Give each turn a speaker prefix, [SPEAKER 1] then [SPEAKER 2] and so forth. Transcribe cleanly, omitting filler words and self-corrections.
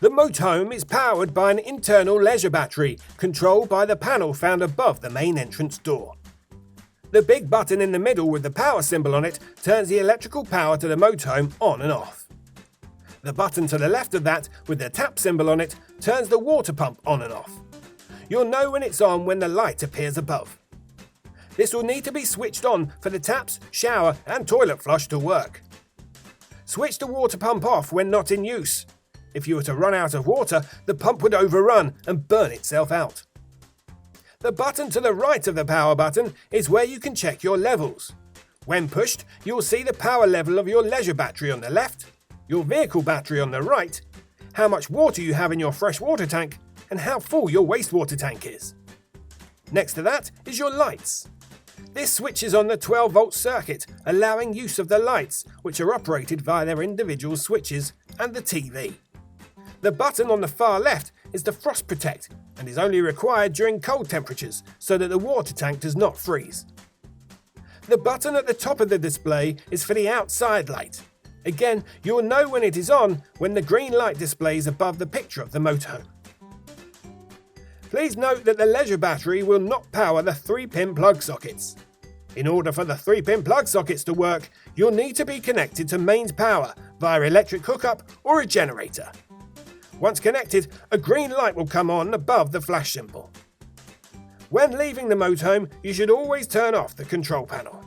[SPEAKER 1] The motorhome is powered by an internal leisure battery controlled by the panel found above the main entrance door. The big button in the middle with the power symbol on it turns the electrical power to the motorhome on and off. The button to the left of that with the tap symbol on it turns the water pump on and off. You'll know when it's on when the light appears above. This will need to be switched on for the taps, shower and toilet flush to work. Switch the water pump off when not in use. If you were to run out of water, the pump would overrun and burn itself out. The button to the right of the power button is where you can check your levels. When pushed, you'll see the power level of your leisure battery on the left, your vehicle battery on the right, how much water you have in your fresh water tank, and how full your wastewater tank is. Next to that is your lights. This switches on the 12-volt circuit, allowing use of the lights, which are operated via their individual switches, and the TV. The button on the far left is the frost protect and is only required during cold temperatures so that the water tank does not freeze. The button at the top of the display is for the outside light. Again, you'll know when it is on when the green light displays above the picture of the motorhome. Please note that the leisure battery will not power the 3-pin plug sockets. In order for the 3-pin plug sockets to work, you'll need to be connected to mains power via electric hookup or a generator. Once connected, a green light will come on above the flash symbol. When leaving the motorhome, you should always turn off the control panel.